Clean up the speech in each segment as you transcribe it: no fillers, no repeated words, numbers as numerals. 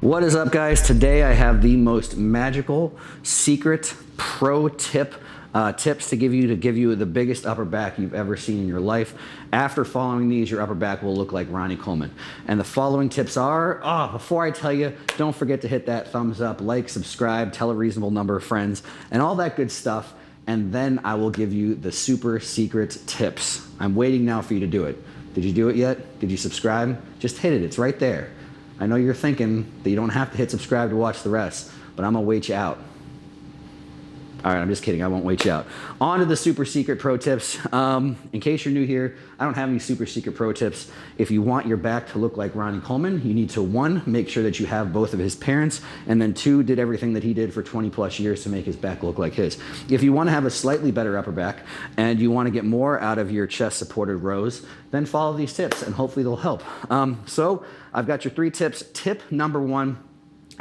What is up, guys? Today I have the most magical secret pro tips to give you the biggest upper back you've ever seen in your life. After following these, your upper back will look like Ronnie Coleman. And the following tips are, before I tell you, don't forget to hit that thumbs up, like, subscribe, tell a reasonable number of friends, and all that good stuff. And then I will give you the super secret tips. I'm waiting now for you to do it. Did you do it yet? Did you subscribe? Just hit it. It's right there. I know you're thinking that you don't have to hit subscribe to watch the rest, but I'm gonna wait you out. All right, I'm just kidding. I won't wait you out. On to the super secret pro tips. In case you're new here, I don't have any super secret pro tips. If you want your back to look like Ronnie Coleman, you need to, one, make sure that you have both of his parents, and then two, did everything that he did for 20 plus years to make his back look like his. If you want to have a slightly better upper back and you want to get more out of your chest supported rows, then follow these tips and hopefully they'll help. So I've got your 3 tips. Tip number 1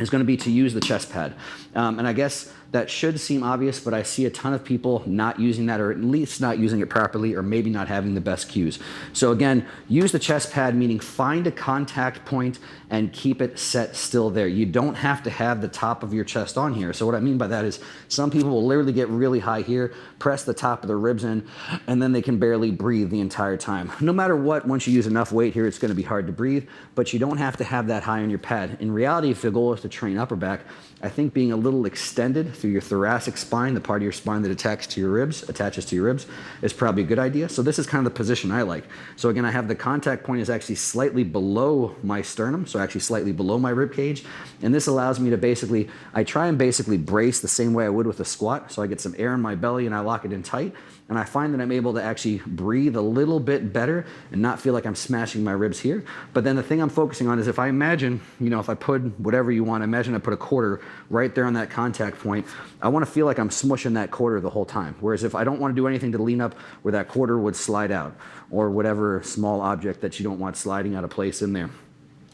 is going to be to use the chest pad. And I guess that should seem obvious, but I see a ton of people not using that, or at least not using it properly, or maybe not having the best cues. So again, use the chest pad, meaning find a contact point and keep it set still there. You don't have to have the top of your chest on here. So what I mean by that is some people will literally get really high here, press the top of their ribs in, and then they can barely breathe the entire time. No matter what, once you use enough weight here, it's going to be hard to breathe, but you don't have to have that high on your pad. In reality, if the goal is to train upper back, I think being a little extended through your thoracic spine, the part of your spine that attaches to your ribs, is probably a good idea. So this is kind of the position I like. So again, I have the contact point is actually slightly below my sternum, so actually slightly below my rib cage. And this allows me to I try and basically brace the same way I would with a squat. So I get some air in my belly and I lock it in tight. And I find that I'm able to actually breathe a little bit better and not feel like I'm smashing my ribs here. But then the thing I'm focusing on is if I imagine, if I put whatever you want, imagine I put a quarter right there on that contact point, I want to feel like I'm smushing that quarter the whole time. Whereas if I don't want to do anything to lean up where that quarter would slide out, or whatever small object that you don't want sliding out of place in there.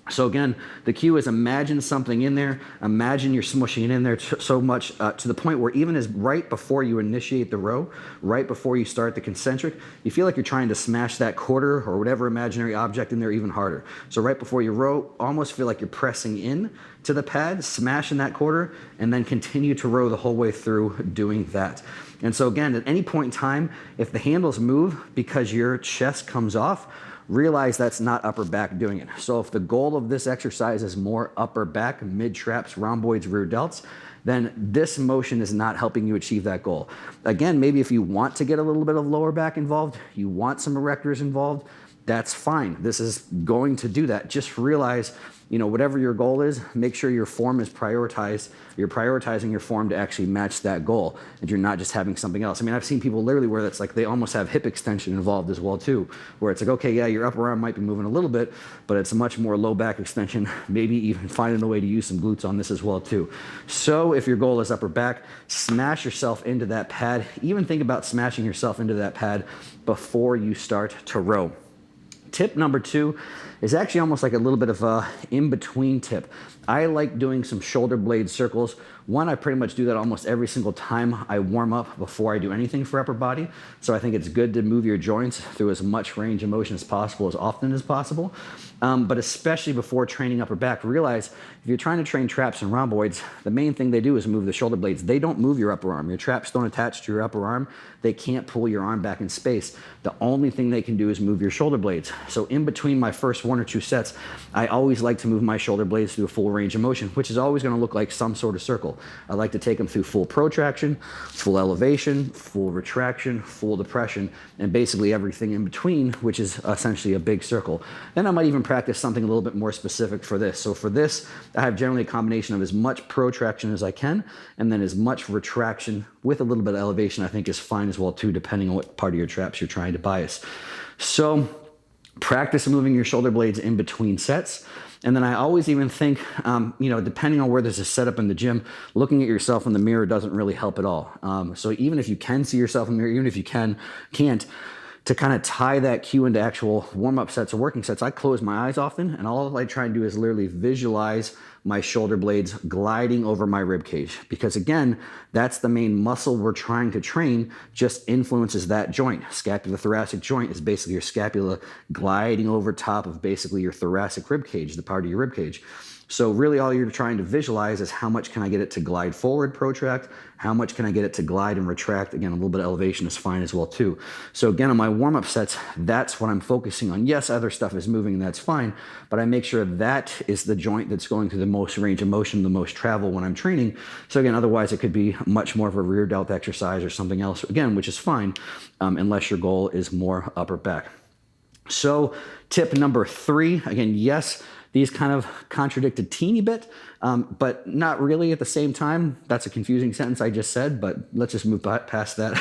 So again, the cue is imagine something in there. Imagine you're smushing it in there so much to the point where even as right before you initiate the row, right before you start the concentric, you feel like you're trying to smash that quarter or whatever imaginary object in there even harder. So right before you row, almost feel like you're pressing in to the pad, smashing that quarter, and then continue to row the whole way through doing that. And so again, at any point in time, if the handles move because your chest comes off, realize that's not upper back doing it. So if the goal of this exercise is more upper back, mid traps, rhomboids, rear delts, then this motion is not helping you achieve that goal. Again, maybe if you want to get a little bit of lower back involved, you want some erectors involved, that's fine. This is going to do that. Just realize, whatever your goal is, make sure your form is prioritized. You're prioritizing your form to actually match that goal, and you're not just having something else. I mean, I've seen people literally where that's like they almost have hip extension involved as well too, where it's like, okay, yeah, your upper arm might be moving a little bit, but it's a much more low back extension, maybe even finding a way to use some glutes on this as well too. So if your goal is upper back, smash yourself into that pad. Even think about smashing yourself into that pad before you start to row. Tip number 2 is actually almost like a little bit of a in-between tip. I like doing some shoulder blade circles. One, I pretty much do that almost every single time I warm up before I do anything for upper body. So I think it's good to move your joints through as much range of motion as possible, as often as possible. But especially before training upper back, realize if you're trying to train traps and rhomboids, the main thing they do is move the shoulder blades. They don't move your upper arm. Your traps don't attach to your upper arm. They can't pull your arm back in space. The only thing they can do is move your shoulder blades. So in between my first 1 or 2 sets, I always like to move my shoulder blades through a full range of motion, which is always going to look like some sort of circle. I like to take them through full protraction, full elevation, full retraction, full depression, and basically everything in between, which is essentially a big circle. Then I might even practice something a little bit more specific for this. So for this, I have generally a combination of as much protraction as I can, and then as much retraction with a little bit of elevation I think is fine as well too, depending on what part of your traps you're trying to bias. So practice moving your shoulder blades in between sets. And then I always even think, depending on where there's a setup in the gym, looking at yourself in the mirror doesn't really help at all. So even if you can see yourself in the mirror, even if you can't, to kind of tie that cue into actual warm-up sets or working sets, I close my eyes often, and all I try and do is literally visualize my shoulder blades gliding over my rib cage. Because again, that's the main muscle we're trying to train, just influences that joint. Scapulothoracic joint is basically your scapula gliding over top of basically your thoracic rib cage, the part of your rib cage. So really all you're trying to visualize is how much can I get it to glide forward, protract, how much can I get it to glide and retract. Again, a little bit of elevation is fine as well too. So again, on my warm-up sets, that's what I'm focusing on. Yes, other stuff is moving and that's fine, but I make sure that is the joint that's going through the most range of motion, the most travel when I'm training. So again, otherwise it could be much more of a rear delt exercise or something else, again, which is fine, unless your goal is more upper back. So tip number 3, again, yes, these kind of contradict a teeny bit, but not really at the same time. That's a confusing sentence I just said, but let's just move past that.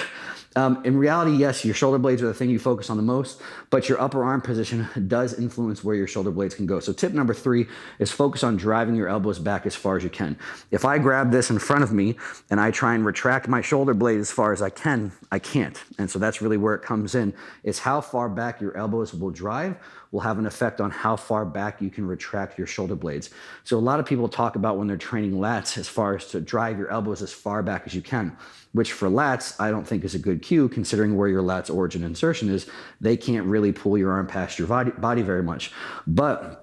In reality, yes, your shoulder blades are the thing you focus on the most, but your upper arm position does influence where your shoulder blades can go. So tip number 3 is focus on driving your elbows back as far as you can. If I grab this in front of me and I try and retract my shoulder blade as far as I can, I can't. And so that's really where it comes in, is how far back your elbows will drive will have an effect on how far back you can retract your shoulder blades. So a lot of people talk about when they're training lats as far as to drive your elbows as far back as you can, which for lats, I don't think is a good cue considering where your lats origin insertion is. They can't really pull your arm past your body very much. But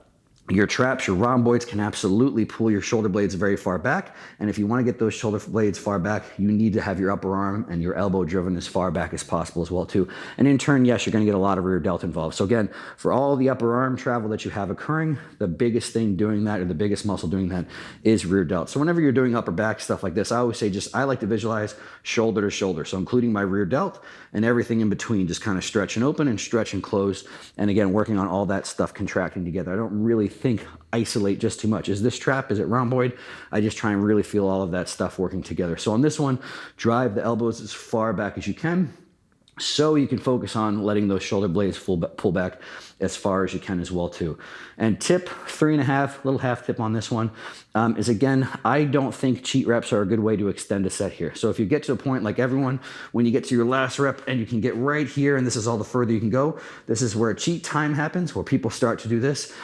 your traps, your rhomboids can absolutely pull your shoulder blades very far back. And if you want to get those shoulder blades far back, you need to have your upper arm and your elbow driven as far back as possible as well too. And in turn, yes, you're going to get a lot of rear delt involved. So again, for all the upper arm travel that you have occurring, the biggest thing doing that, or the biggest muscle doing that, is rear delt. So whenever you're doing upper back stuff like this, I always say I like to visualize shoulder to shoulder. So including my rear delt and everything in between, just kind of stretch and open and stretch and close. And again, working on all that stuff contracting together. I don't really isolate just too much. Is this trap? Is it rhomboid? I just try and really feel all of that stuff working together. So on this one, drive the elbows as far back as you can, so you can focus on letting those shoulder blades pull back as far as you can as well too. And tip 3.5, little half tip on this one, is again, I don't think cheat reps are a good way to extend a set here. So if you get to a point like everyone, when you get to your last rep and you can get right here and this is all the further you can go, this is where cheat time happens, where people start to do this.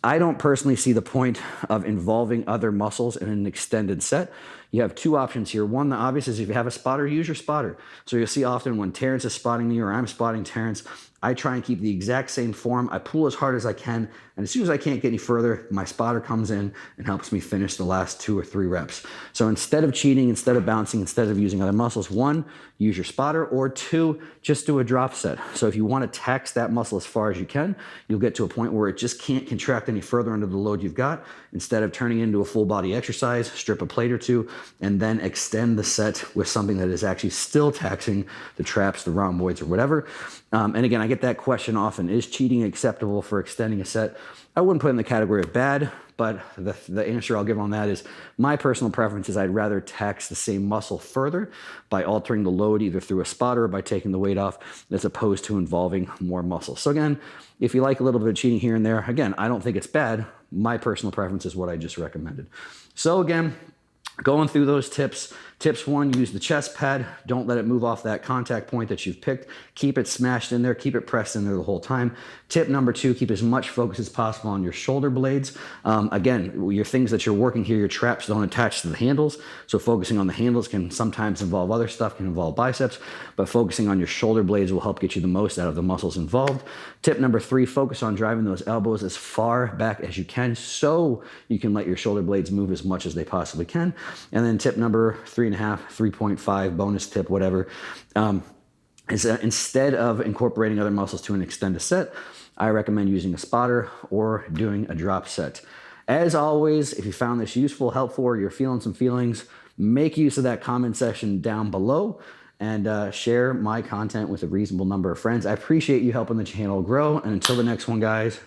I don't personally see the point of involving other muscles in an extended set. You have 2 options here. One, the obvious, is if you have a spotter, use your spotter. So you'll see often when Terrence is spotting me or I'm spotting Terrence, I try and keep the exact same form. I pull as hard as I can, and as soon as I can't get any further, my spotter comes in and helps me finish the last 2 or 3 reps. So instead of cheating, instead of bouncing, instead of using other muscles, 1, use your spotter, or 2, just do a drop set. So if you want to tax that muscle as far as you can, you'll get to a point where it just can't contract any further under the load you've got. Instead of turning into a full body exercise, strip a plate or 2, and then extend the set with something that is actually still taxing the traps, the rhomboids, or whatever. And again, I get that question often. Is cheating acceptable for extending a set? I wouldn't put it in the category of bad, but the answer I'll give on that is my personal preference is I'd rather tax the same muscle further by altering the load either through a spotter or by taking the weight off, as opposed to involving more muscle. So again, if you like a little bit of cheating here and there, again, I don't think it's bad. My personal preference is what I just recommended. So again, going through those tips. Tips 1, use the chest pad. Don't let it move off that contact point that you've picked. Keep it smashed in there. Keep it pressed in there the whole time. Tip number 2, keep as much focus as possible on your shoulder blades. Again, your things that you're working here, your traps don't attach to the handles. So focusing on the handles can sometimes involve other stuff, can involve biceps, but focusing on your shoulder blades will help get you the most out of the muscles involved. Tip number 3, focus on driving those elbows as far back as you can so you can let your shoulder blades move as much as they possibly can. And then tip number 3.5, 3.5, bonus tip, whatever, is instead of incorporating other muscles to an extended set, I recommend using a spotter or doing a drop set. As always, if you found this useful, helpful, or you're feeling some feelings, make use of that comment section down below and share my content with a reasonable number of friends. I appreciate you helping the channel grow. And until the next one, guys,